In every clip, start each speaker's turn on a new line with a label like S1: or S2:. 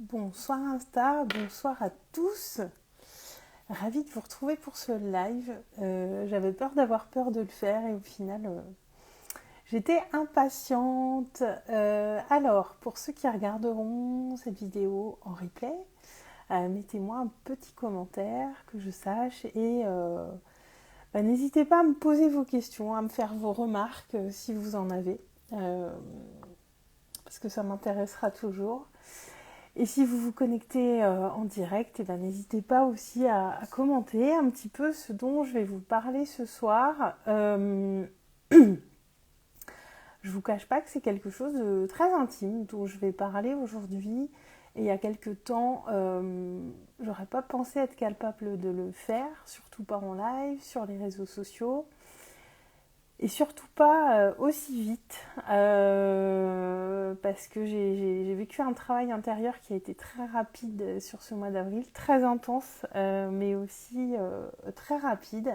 S1: Bonsoir Insta, bonsoir à tous. Ravie de vous retrouver pour ce live. J'avais peur d'avoir peur de le faire et au final, j'étais impatiente. Alors, pour ceux qui regarderont cette vidéo en replay, mettez-moi un petit commentaire que je sache et n'hésitez pas à me poser vos questions, à me faire vos remarques si vous en avez, parce que ça m'intéressera toujours. Et si vous vous connectez en direct, n'hésitez pas aussi à commenter un petit peu ce dont je vais vous parler ce soir. Je vous cache pas que c'est quelque chose de très intime dont je vais parler aujourd'hui. Et il y a quelques temps, j'aurais pas pensé être capable de le faire, surtout pas en live, sur les réseaux sociaux. Et surtout pas aussi vite, parce que j'ai vécu un travail intérieur qui a été très rapide sur ce mois d'avril, très intense, mais aussi très rapide.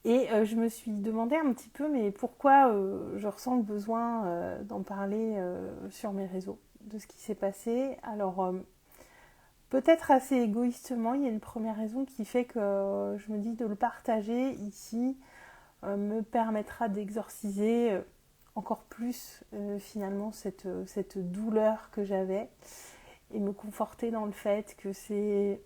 S1: Et je me suis demandé un petit peu, mais pourquoi je ressens le besoin d'en parler sur mes réseaux, de ce qui s'est passé. Alors, peut-être assez égoïstement, il y a une première raison qui fait que je me dis de le partager ici, me permettra d'exorciser encore plus finalement cette douleur que j'avais et me conforter dans le fait que c'est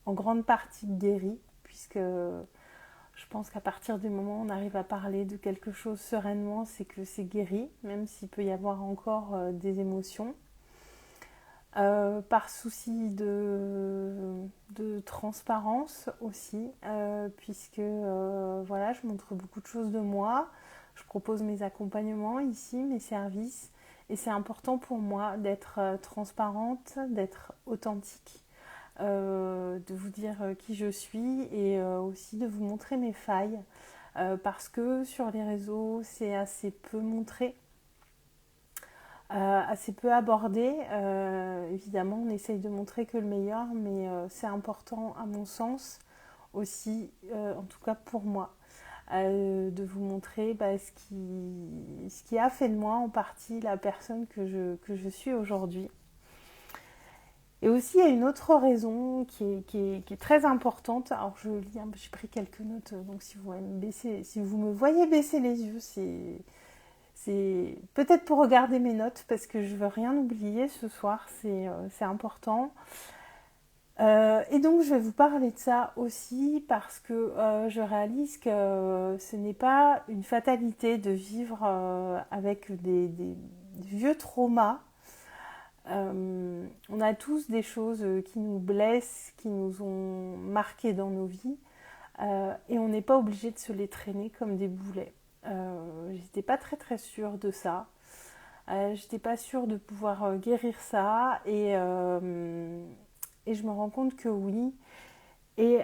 S1: en grande partie guéri, puisque je pense qu'à partir du moment où on arrive à parler de quelque chose sereinement, c'est que c'est guéri, même s'il peut y avoir encore des émotions. Par souci de transparence aussi, puisque voilà, je montre beaucoup de choses de moi, je propose mes accompagnements ici, mes services, et c'est important pour moi d'être transparente, d'être authentique, de vous dire qui je suis et aussi de vous montrer mes failles, parce que sur les réseaux, c'est assez peu montré. Assez peu abordé. Évidemment, on essaye de montrer que le meilleur, mais c'est important à mon sens aussi, en tout cas pour moi, de vous montrer ce qui a fait de moi en partie la personne que je suis aujourd'hui. Et aussi, il y a une autre raison qui est très importante. Alors, je lis, j'ai pris quelques notes, donc si vous me voyez baisser les yeux, c'est peut-être pour regarder mes notes parce que je veux rien oublier ce soir, c'est important. Et donc je vais vous parler de ça aussi parce que je réalise que ce n'est pas une fatalité de vivre avec des vieux traumas. On a tous des choses qui nous blessent, qui nous ont marqués dans nos vies, et on n'est pas obligé de se les traîner comme des boulets. J'étais pas très sûre de ça. J'étais pas sûre de pouvoir guérir ça et je me rends compte que oui. Et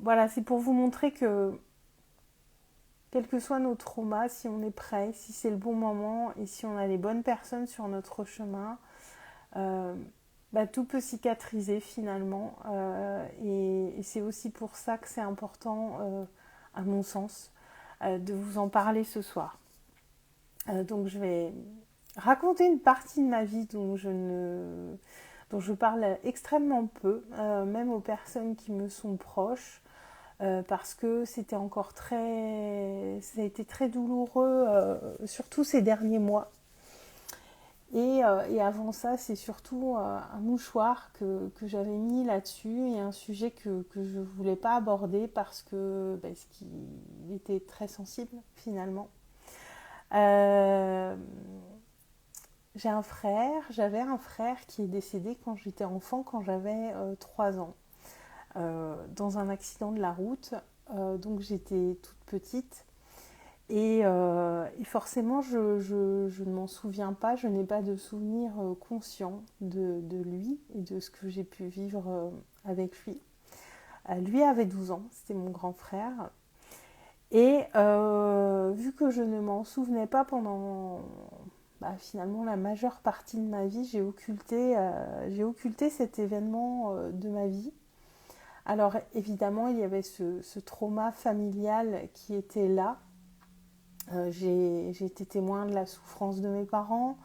S1: voilà, c'est pour vous montrer que quels que soient nos traumas, si on est prêt, si c'est le bon moment et si on a les bonnes personnes sur notre chemin, euh, tout peut cicatriser finalement. Et c'est aussi pour ça que c'est important, à mon sens, de vous en parler ce soir. Donc je vais raconter une partie de ma vie dont je parle extrêmement peu, même aux personnes qui me sont proches, parce que ça a été très douloureux, surtout ces derniers mois. Et avant ça, c'est surtout un mouchoir que j'avais mis là-dessus et un sujet que je ne voulais pas aborder parce que ce qui était très sensible finalement. Euh, j'avais un frère qui est décédé quand j'étais enfant, quand j'avais 3 ans, dans un accident de la route. Donc j'étais toute petite. Et forcément, je ne m'en souviens pas, je n'ai pas de souvenir conscient de lui et de ce que j'ai pu vivre avec lui. Lui avait 12 ans, c'était mon grand frère. Et vu que je ne m'en souvenais pas pendant finalement la majeure partie de ma vie, j'ai occulté cet événement de ma vie. Alors évidemment, il y avait ce trauma familial qui était là. J'ai été témoin de la souffrance de mes parents.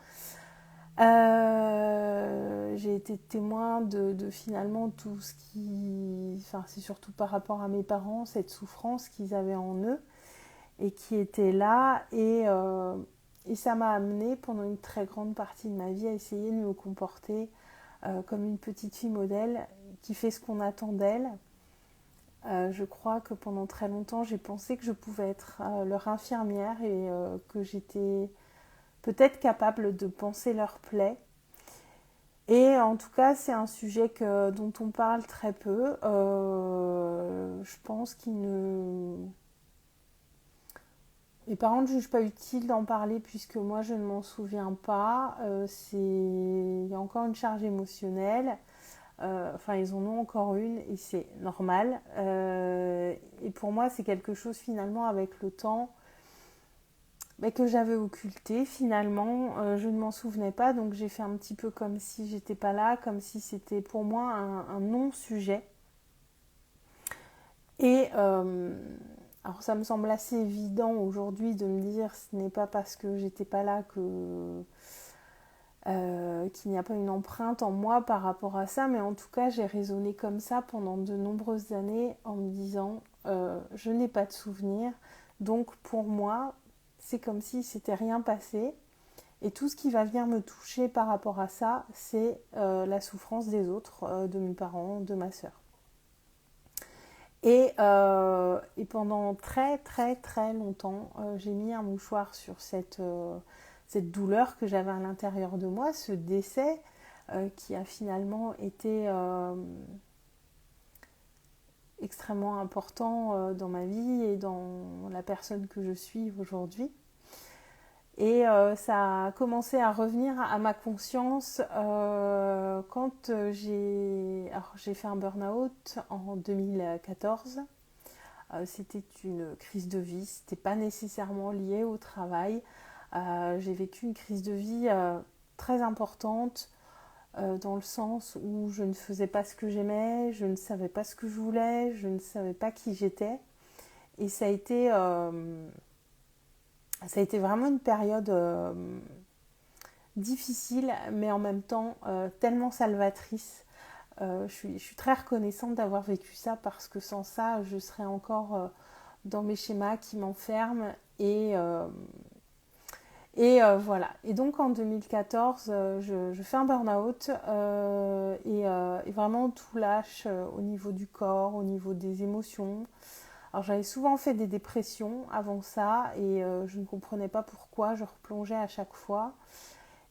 S1: j'ai été témoin de finalement tout ce qui... Enfin, c'est surtout par rapport à mes parents, cette souffrance qu'ils avaient en eux et qui était là. Et ça m'a amenée pendant une très grande partie de ma vie à essayer de me comporter comme une petite fille modèle qui fait ce qu'on attend d'elle. Je crois que pendant très longtemps, j'ai pensé que je pouvais être leur infirmière et que j'étais peut-être capable de panser leurs plaies. Et en tout cas, c'est un sujet dont on parle très peu. Je pense qu'il ne... Mes parents ne jugent pas utile d'en parler puisque moi, je ne m'en souviens pas. Il y a encore une charge émotionnelle. Enfin, ils en ont encore une et c'est normal. Et pour moi, c'est quelque chose finalement avec le temps que j'avais occulté. Finalement, je ne m'en souvenais pas, donc j'ai fait un petit peu comme si j'étais pas là, comme si c'était pour moi un non-sujet. Et alors ça me semble assez évident aujourd'hui de me dire ce n'est pas parce que j'étais pas là qu'il n'y a pas une empreinte en moi par rapport à ça, mais en tout cas j'ai raisonné comme ça pendant de nombreuses années en me disant je n'ai pas de souvenir, donc pour moi c'est comme si c'était rien passé et tout ce qui va venir me toucher par rapport à ça c'est la souffrance des autres, de mes parents, de ma sœur. Et pendant très très très longtemps, j'ai mis un mouchoir sur cette douleur que j'avais à l'intérieur de moi, ce décès qui a finalement été extrêmement important dans ma vie et dans la personne que je suis aujourd'hui. Et ça a commencé à revenir à ma conscience quand j'ai fait un burn-out en 2014. C'était une crise de vie, c'était pas nécessairement lié au travail. J'ai vécu une crise de vie très importante dans le sens où je ne faisais pas ce que j'aimais, je ne savais pas ce que je voulais, je ne savais pas qui j'étais. Et ça a été vraiment une période difficile, mais en même temps tellement salvatrice. Je suis très reconnaissante d'avoir vécu ça parce que sans ça, je serais encore dans mes schémas qui m'enferment. Voilà. Et donc en 2014, je fais un burn-out et vraiment tout lâche au niveau du corps, au niveau des émotions. Alors j'avais souvent fait des dépressions avant ça et je ne comprenais pas pourquoi je replongeais à chaque fois.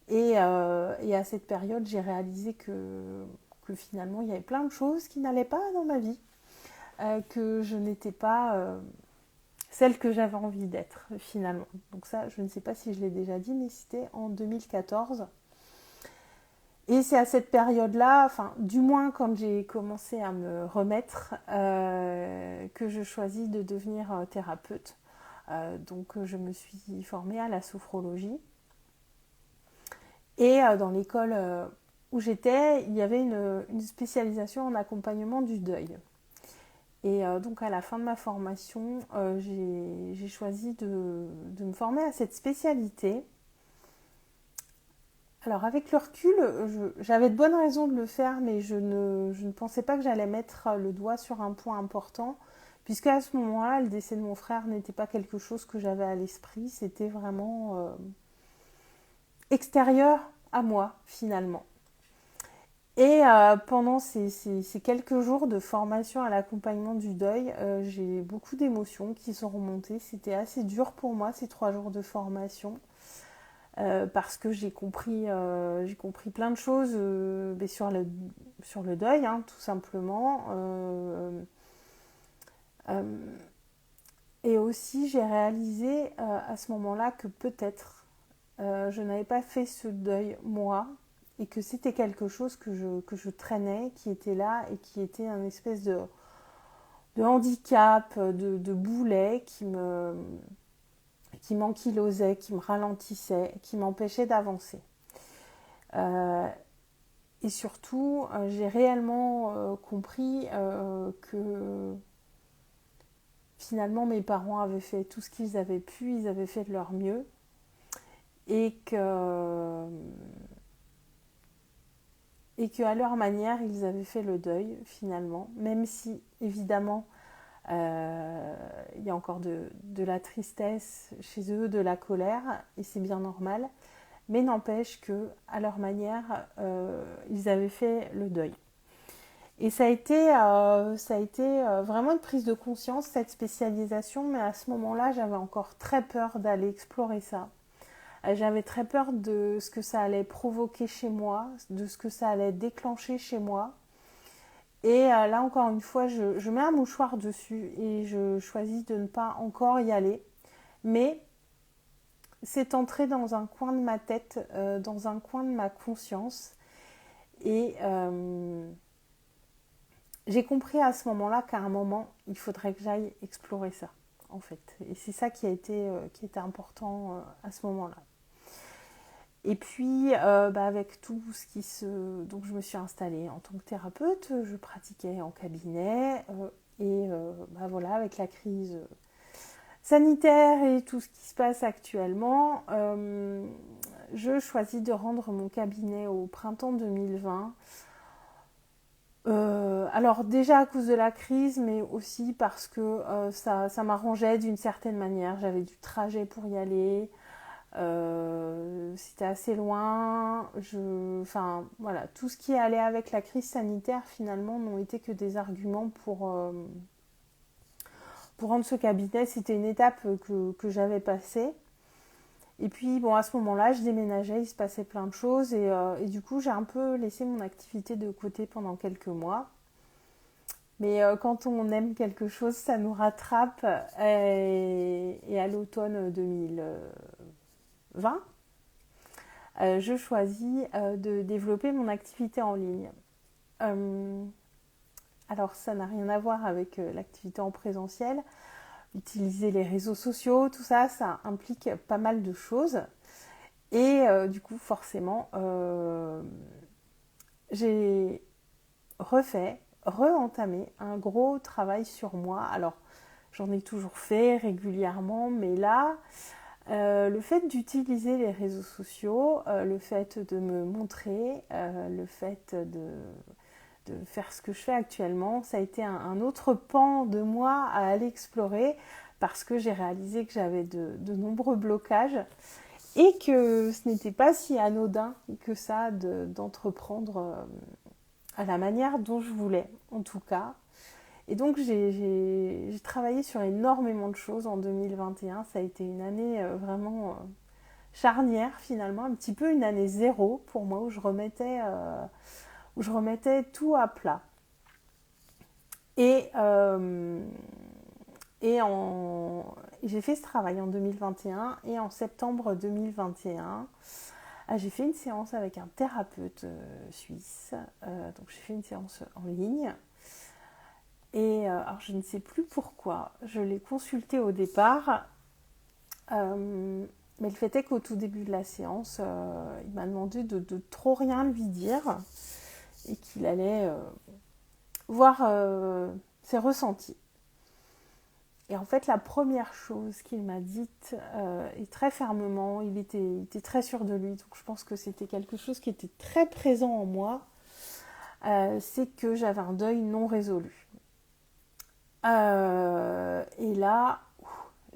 S1: Et à cette période, j'ai réalisé que finalement, il y avait plein de choses qui n'allaient pas dans ma vie, que je n'étais pas celle que j'avais envie d'être finalement. Donc ça, je ne sais pas si je l'ai déjà dit, mais c'était en 2014. Et c'est à cette période-là, enfin, du moins quand j'ai commencé à me remettre, que je choisis de devenir thérapeute. Donc je me suis formée à la sophrologie. Et dans l'école où j'étais, il y avait une spécialisation en accompagnement du deuil. Et donc à la fin de ma formation, j'ai choisi de me former à cette spécialité. Alors avec le recul, j'avais de bonnes raisons de le faire, mais je ne pensais pas que j'allais mettre le doigt sur un point important, puisque à ce moment-là, le décès de mon frère n'était pas quelque chose que j'avais à l'esprit, c'était vraiment extérieur à moi finalement. Et pendant ces quelques jours de formation à l'accompagnement du deuil, j'ai beaucoup d'émotions qui sont remontées. C'était assez dur pour moi ces 3 jours de formation parce que j'ai compris plein de choses sur le deuil, hein, tout simplement. Et aussi, j'ai réalisé à ce moment-là que peut-être je n'avais pas fait ce deuil moi et que c'était quelque chose que je traînais, qui était là et qui était un espèce de handicap, de boulet qui m'ankylosait, qui me ralentissait, qui m'empêchait d'avancer. Et surtout, j'ai réellement compris que finalement mes parents avaient fait tout ce qu'ils avaient pu, ils avaient fait de leur mieux et qu'à leur manière, ils avaient fait le deuil finalement, même si évidemment il y a encore de la tristesse chez eux, de la colère, et c'est bien normal, mais n'empêche qu'à leur manière, ils avaient fait le deuil. Et ça a été vraiment une prise de conscience, cette spécialisation, mais à ce moment-là, j'avais encore très peur d'aller explorer ça. J'avais très peur de ce que ça allait provoquer chez moi, de ce que ça allait déclencher chez moi. Et là, encore une fois, je mets un mouchoir dessus et je choisis de ne pas encore y aller. Mais c'est entré dans un coin de ma tête, dans un coin de ma conscience. Et j'ai compris à ce moment-là qu'à un moment, il faudrait que j'aille explorer ça, en fait. Et c'est ça qui était important à ce moment-là. Et puis, avec tout ce qui se... Donc, je me suis installée en tant que thérapeute, je pratiquais en cabinet, voilà, avec la crise sanitaire et tout ce qui se passe actuellement, je choisis de rendre mon cabinet au printemps 2020. Alors déjà à cause de la crise, mais aussi parce que ça m'arrangeait d'une certaine manière. J'avais du trajet pour y aller. C'était assez loin. Enfin voilà, tout ce qui allait avec la crise sanitaire finalement n'ont été que des arguments pour rendre ce cabinet. C'était une étape que j'avais passée. Et puis bon, à ce moment-là, je déménageais, il se passait plein de choses et du coup, j'ai un peu laissé mon activité de côté pendant quelques mois. Mais quand on aime quelque chose, ça nous rattrape. Et à l'automne 2020, je choisis de développer mon activité en ligne. Alors ça n'a rien à voir avec l'activité en présentiel. Utiliser les réseaux sociaux, tout ça, ça implique pas mal de choses. Et du coup, forcément, j'ai re-entamé un gros travail sur moi. Alors, j'en ai toujours fait régulièrement, mais là, le fait d'utiliser les réseaux sociaux, le fait de me montrer, le fait de faire ce que je fais actuellement, ça a été un autre pan de moi à aller explorer parce que j'ai réalisé que j'avais de nombreux blocages et que ce n'était pas si anodin que ça d'entreprendre à la manière dont je voulais, en tout cas. Et donc j'ai travaillé sur énormément de choses en 2021. Ça a été une année vraiment charnière finalement, un petit peu une année zéro pour moi où je remettais tout à plat. Et j'ai fait ce travail en 2021 et en septembre 2021, j'ai fait une séance avec un thérapeute suisse. Donc j'ai fait une séance en ligne. Et alors je ne sais plus pourquoi, je l'ai consulté au départ, mais le fait est qu'au tout début de la séance, il m'a demandé de trop rien lui dire et qu'il allait voir ses ressentis. Et en fait, la première chose qu'il m'a dite, et très fermement, il était très sûr de lui, donc je pense que c'était quelque chose qui était très présent en moi, c'est que j'avais un deuil non résolu. Et là,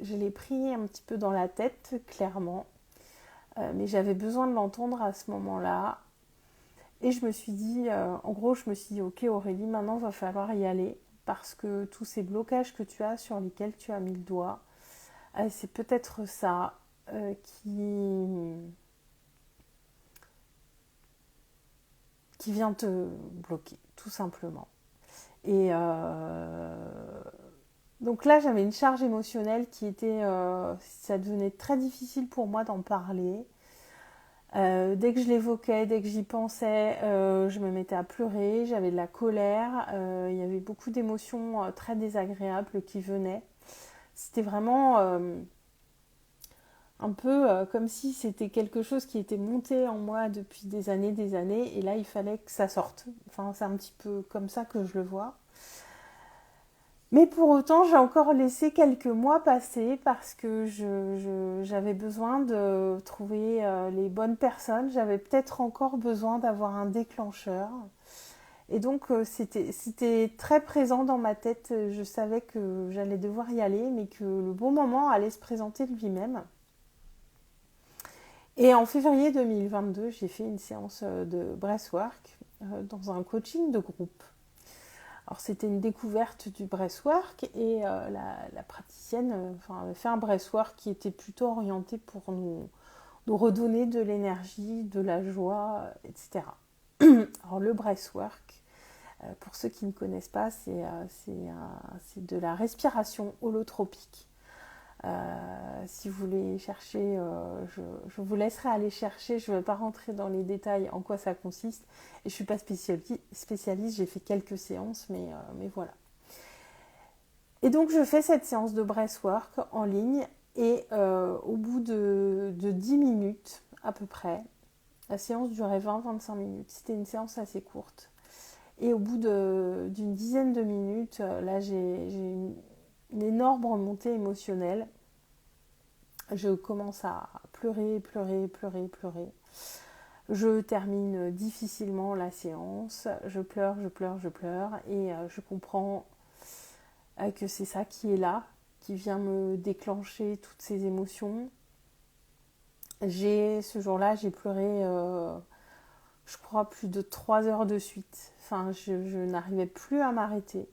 S1: je l'ai pris un petit peu dans la tête, clairement, mais j'avais besoin de l'entendre à ce moment-là. Et je me suis dit, ok Aurélie, maintenant il va falloir y aller parce que tous ces blocages que tu as sur lesquels tu as mis le doigt, c'est peut-être ça qui vient te bloquer, tout simplement. Et donc là, j'avais une charge émotionnelle qui était, ça devenait très difficile pour moi d'en parler. Dès que je l'évoquais, dès que j'y pensais, je me mettais à pleurer, j'avais de la colère, il y avait beaucoup d'émotions très désagréables qui venaient. C'était vraiment un peu comme si c'était quelque chose qui était monté en moi depuis des années, et là il fallait que ça sorte. Enfin, c'est un petit peu comme ça que je le vois. Mais pour autant, j'ai encore laissé quelques mois passer parce que j'avais besoin de trouver les bonnes personnes. J'avais peut-être encore besoin d'avoir un déclencheur. Et donc, c'était très présent dans ma tête. Je savais que j'allais devoir y aller, mais que le bon moment allait se présenter de lui-même. Et en février 2022, j'ai fait une séance de breathwork dans un coaching de groupe. Alors c'était une découverte du breathwork et la praticienne avait fait un breathwork qui était plutôt orienté pour nous redonner de l'énergie, de la joie, etc. Alors le breathwork, pour ceux qui ne connaissent pas, c'est de la respiration holotropique. Si vous voulez chercher, je vous laisserai aller chercher. Je ne vais pas rentrer dans les détails en quoi ça consiste. Et je ne suis pas spécialiste, j'ai fait quelques séances, mais voilà. Et donc je fais cette séance de breathwork en ligne et au bout de 10 minutes à peu près, la séance durait 20-25 minutes. C'était une séance assez courte. Et au bout d'une dizaine de minutes, là j'ai une énorme remontée émotionnelle. Je commence à pleurer. Je termine difficilement la séance. Je pleure. Et je comprends que c'est ça qui est là, qui vient me déclencher toutes ces émotions. Ce jour-là, j'ai pleuré, je crois, plus de 3 heures de suite. Enfin, je n'arrivais plus à m'arrêter.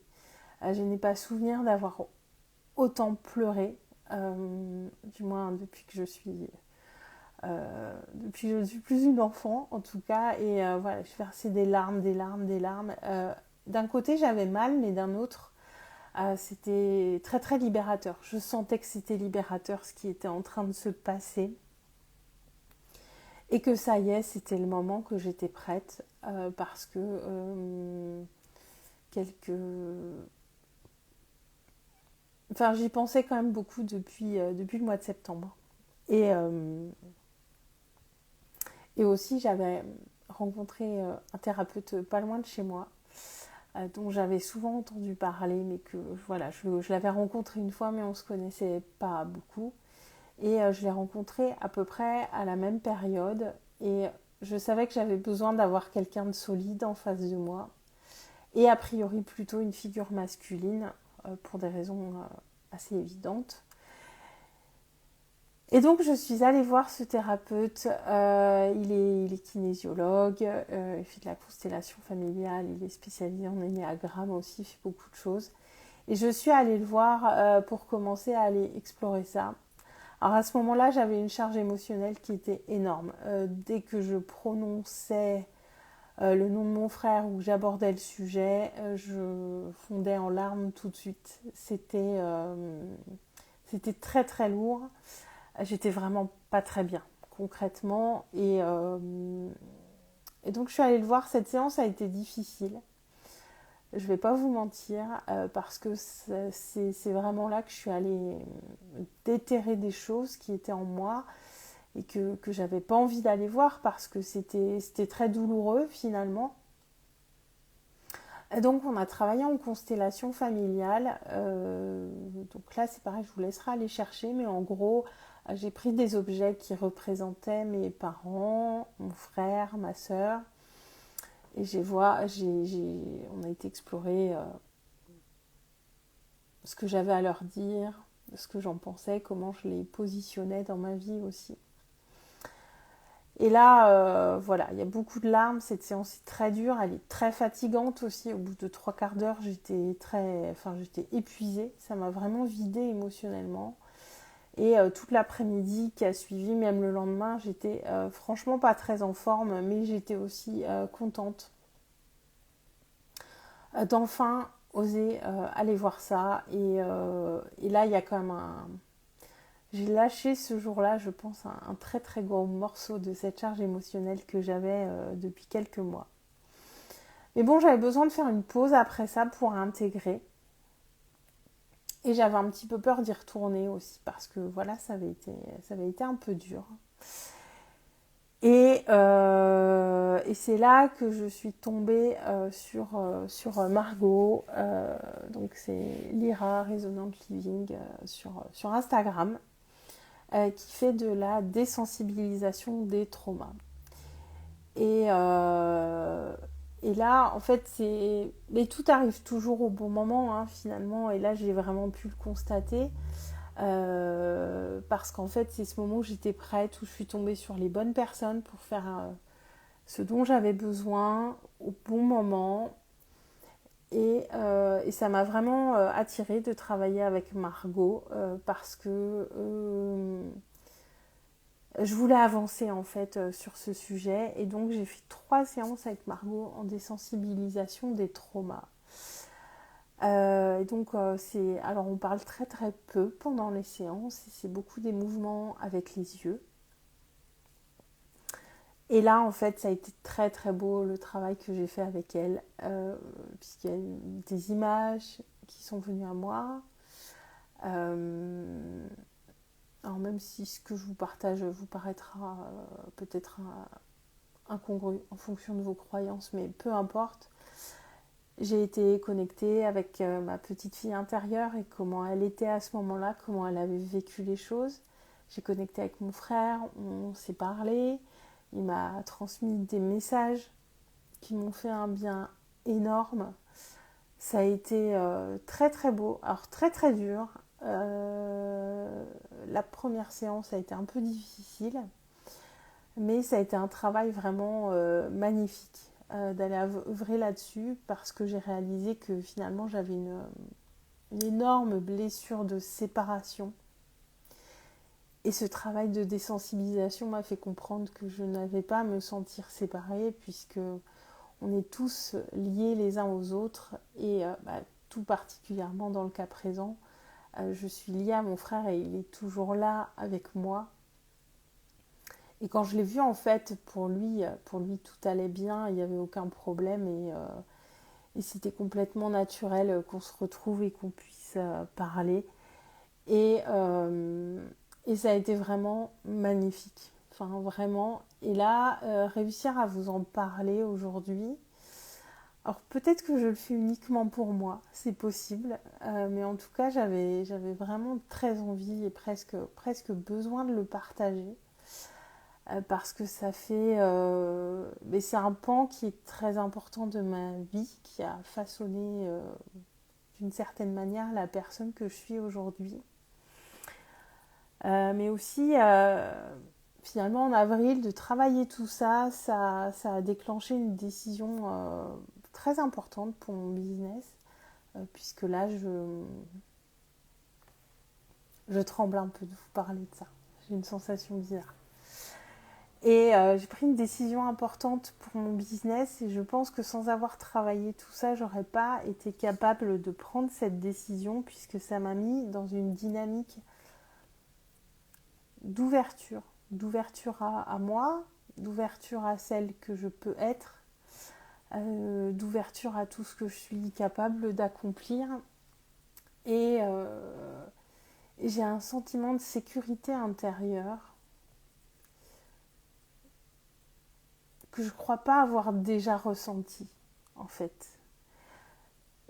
S1: Je n'ai pas souvenir d'avoir autant pleuré, du moins depuis que je suis plus une enfant en tout cas. Et voilà, je versais des larmes. D'un côté, j'avais mal, mais d'un autre, c'était très très libérateur. Je sentais que c'était libérateur ce qui était en train de se passer. Et que ça y est, c'était le moment que j'étais prête parce que Enfin, j'y pensais quand même beaucoup depuis le mois de septembre. Et aussi, j'avais rencontré un thérapeute pas loin de chez moi, dont j'avais souvent entendu parler, mais que voilà, je l'avais rencontré une fois, mais on ne se connaissait pas beaucoup. Et je l'ai rencontré à peu près à la même période. Et je savais que j'avais besoin d'avoir quelqu'un de solide en face de moi. Et a priori plutôt une figure masculine, pour des raisons assez évidentes. Et donc je suis allée voir ce thérapeute. Il est kinésiologue, il fait de la constellation familiale, il est spécialisé en énéagramme aussi, il fait beaucoup de choses. Et je suis allée le voir pour commencer à aller explorer ça. Alors à ce moment-là, j'avais une charge émotionnelle qui était énorme. Dès que je prononçais le nom de mon frère ou j'abordais le sujet, je fondais en larmes tout de suite. C'était très très lourd. J'étais vraiment pas très bien concrètement. Et donc je suis allée le voir. Cette séance a été difficile. Je vais pas vous mentir, parce que c'est vraiment là que je suis allée déterrer des choses qui étaient en moi et que j'avais pas envie d'aller voir parce que c'était très douloureux finalement. Et donc on a travaillé en constellation familiale. Donc là c'est pareil, je vous laisserai aller chercher, mais en gros j'ai pris des objets qui représentaient mes parents, mon frère, ma soeur. Et on a été explorer ce que j'avais à leur dire, ce que j'en pensais, comment je les positionnais dans ma vie aussi. Et là, voilà, il y a beaucoup de larmes. Cette séance est très dure, elle est très fatigante aussi. Au bout de 3/4 d'heure, j'étais épuisée. Ça m'a vraiment vidée émotionnellement. Et toute l'après-midi qui a suivi, même le lendemain, j'étais franchement pas très en forme, mais j'étais aussi contente d'enfin oser aller voir ça. Et là, il y a quand même j'ai lâché ce jour-là, je pense, un très très gros morceau de cette charge émotionnelle que j'avais depuis quelques mois. Mais bon, j'avais besoin de faire une pause après ça pour intégrer. Et j'avais un petit peu peur d'y retourner aussi parce que voilà, ça avait été un peu dur. Et c'est là que je suis tombée sur Margot, donc c'est Lyra Resonant Living sur Instagram, qui fait de la désensibilisation des traumas. Et, euh, et là, en fait, mais tout arrive toujours au bon moment, hein, finalement, et là, j'ai vraiment pu le constater. Parce qu'en fait, c'est ce moment où j'étais prête, où je suis tombée sur les bonnes personnes pour faire ce dont j'avais besoin au bon moment. Et ça m'a vraiment attirée de travailler avec Margot parce que je voulais avancer en fait sur ce sujet. Et donc j'ai fait 3 séances avec Margot en désensibilisation des traumas. Et donc alors on parle très très peu pendant les séances et c'est beaucoup des mouvements avec les yeux. Et là, en fait, ça a été très très beau le travail que j'ai fait avec elle, puisqu'il y a des images qui sont venues à moi. Alors même si ce que je vous partage vous paraîtra peut-être incongru en fonction de vos croyances, mais peu importe. J'ai été connectée avec ma petite fille intérieure et comment elle était à ce moment-là, comment elle avait vécu les choses. J'ai connecté avec mon frère, on s'est parlé, il m'a transmis des messages qui m'ont fait un bien énorme. Ça a été très très beau, alors très très dur. La première séance a été un peu difficile, mais ça a été un travail vraiment magnifique d'aller œuvrer là-dessus parce que j'ai réalisé que finalement j'avais une énorme blessure de séparation. Et ce travail de désensibilisation m'a fait comprendre que je n'avais pas à me sentir séparée puisque on est tous liés les uns aux autres et tout particulièrement dans le cas présent, je suis liée à mon frère et il est toujours là avec moi. Et quand je l'ai vu en fait, pour lui tout allait bien, il n'y avait aucun problème et c'était complètement naturel qu'on se retrouve et qu'on puisse parler. Et, et ça a été vraiment magnifique. Enfin, vraiment. Et là, réussir à vous en parler aujourd'hui. Alors, peut-être que je le fais uniquement pour moi, c'est possible. Mais en tout cas, j'avais vraiment très envie et presque besoin de le partager. Parce que ça fait. Mais c'est un pan qui est très important de ma vie, qui a façonné d'une certaine manière la personne que je suis aujourd'hui. Mais aussi, finalement, en avril, de travailler tout ça, ça a déclenché une décision très importante pour mon business, puisque là, je tremble un peu de vous parler de ça. J'ai une sensation bizarre. Et j'ai pris une décision importante pour mon business et je pense que sans avoir travaillé tout ça, j'aurais pas été capable de prendre cette décision puisque ça m'a mis dans une dynamique d'ouverture à moi, d'ouverture à celle que je peux être, d'ouverture à tout ce que je suis capable d'accomplir. Et j'ai un sentiment de sécurité intérieure que je ne crois pas avoir déjà ressenti, en fait.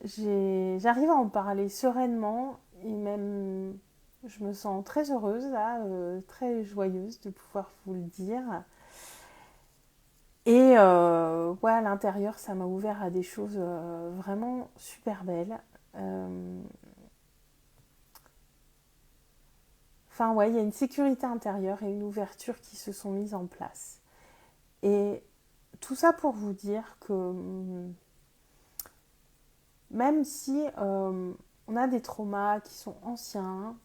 S1: J'arrive à en parler sereinement et même je me sens très heureuse, là, très joyeuse de pouvoir vous le dire. Et à l'intérieur, ça m'a ouvert à des choses vraiment super belles. Enfin, il y a une sécurité intérieure et une ouverture qui se sont mises en place. Et tout ça pour vous dire que même si on a des traumas qui sont anciens,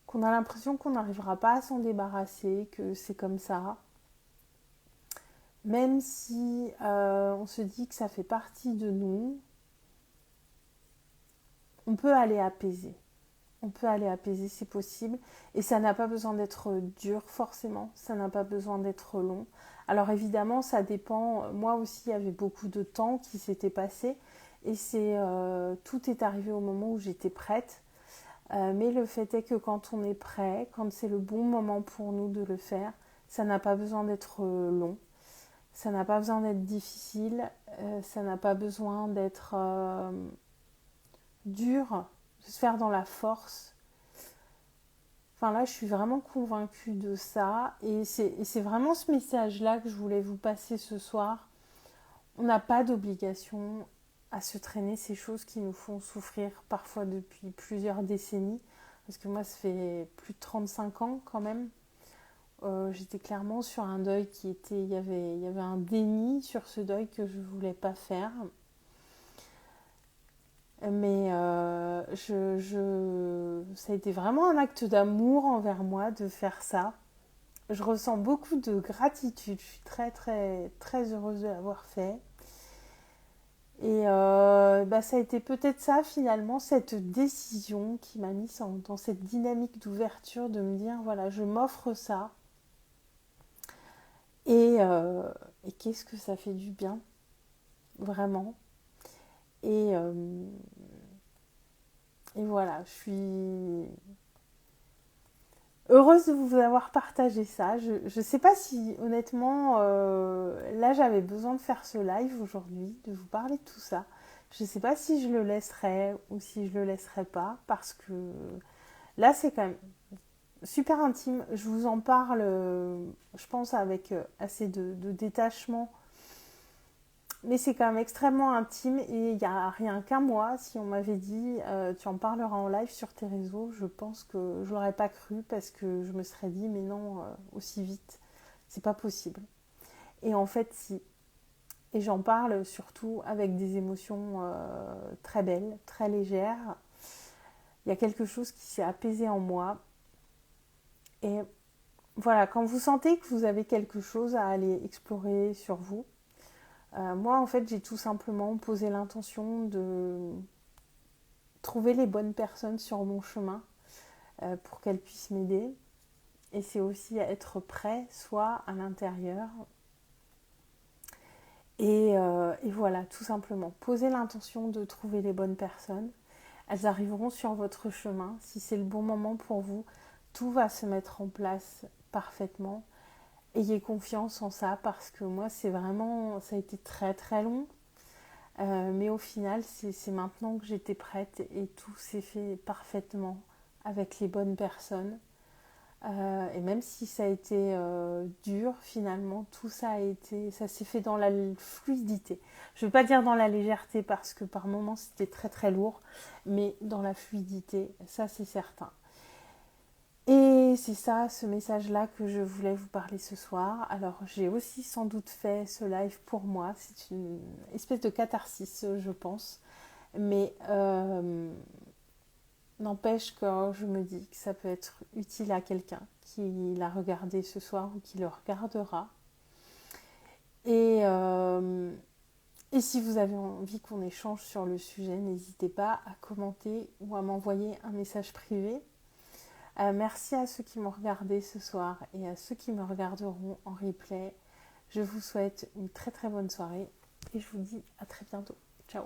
S1: qu'on a l'impression qu'on n'arrivera pas à s'en débarrasser, que c'est comme ça, même si on se dit que ça fait partie de nous, on peut aller apaiser. On peut aller apaiser, c'est possible. Et ça n'a pas besoin d'être dur forcément, ça n'a pas besoin d'être long. Alors évidemment, ça dépend. Moi aussi, il y avait beaucoup de temps qui s'était passé. Et tout est arrivé au moment où j'étais prête. Mais le fait est que quand on est prêt, quand c'est le bon moment pour nous de le faire, Ça n'a pas besoin d'être long, ça n'a pas besoin d'être difficile, ça n'a pas besoin d'être dur, de se faire dans la force. Enfin là, je suis vraiment convaincue de ça. Et c'est vraiment ce message-là que je voulais vous passer ce soir. On n'a pas d'obligation à se traîner ces choses qui nous font souffrir parfois depuis plusieurs décennies. Parce que moi, ça fait plus de 35 ans quand même. J'étais clairement sur un deuil qui était... Il y avait un déni sur ce deuil que je ne voulais pas faire. Mais ça a été vraiment un acte d'amour envers moi de faire ça. Je ressens beaucoup de gratitude. Je suis très très très heureuse de l'avoir fait. Et ça a été peut-être ça finalement, cette décision qui m'a mis dans cette dynamique d'ouverture de me dire voilà, je m'offre ça. Et qu'est-ce que ça fait du bien, vraiment. Et voilà, je suis heureuse de vous avoir partagé ça. Je ne sais pas si honnêtement, là j'avais besoin de faire ce live aujourd'hui, de vous parler de tout ça. Je ne sais pas si je le laisserai ou si je le laisserai pas, parce que là c'est quand même super intime. Je vous en parle, je pense avec assez de détachement. Mais c'est quand même extrêmement intime et il n'y a rien qu'un mois, si on m'avait dit tu en parleras en live sur tes réseaux, je pense que je l'aurais pas cru parce que je me serais dit mais non, aussi vite, c'est pas possible. Et en fait si. Et j'en parle surtout avec des émotions très belles, très légères. Il y a quelque chose qui s'est apaisé en moi. Et voilà, quand vous sentez que vous avez quelque chose à aller explorer sur vous, moi, en fait, j'ai tout simplement posé l'intention de trouver les bonnes personnes sur mon chemin pour qu'elles puissent m'aider. Et c'est aussi être prêt, soit à l'intérieur. Et voilà, tout simplement. Poser l'intention de trouver les bonnes personnes. Elles arriveront sur votre chemin. Si c'est le bon moment pour vous, tout va se mettre en place parfaitement. Ayez confiance en ça parce que moi, ça a été très très long. Mais au final, c'est maintenant que j'étais prête et tout s'est fait parfaitement avec les bonnes personnes. Et même si ça a été dur, finalement, tout ça ça s'est fait dans la fluidité. Je ne veux pas dire dans la légèreté parce que par moments c'était très très lourd, mais dans la fluidité, ça c'est certain. Et c'est ça, ce message-là que je voulais vous parler ce soir. Alors j'ai aussi sans doute fait ce live pour moi. C'est une espèce de catharsis, je pense. Mais n'empêche que je me dis que ça peut être utile à quelqu'un qui l'a regardé ce soir ou qui le regardera. Et si vous avez envie qu'on échange sur le sujet, n'hésitez pas à commenter ou à m'envoyer un message privé. Merci à ceux qui m'ont regardé ce soir et à ceux qui me regarderont en replay. Je vous souhaite une très très bonne soirée et je vous dis à très bientôt. Ciao.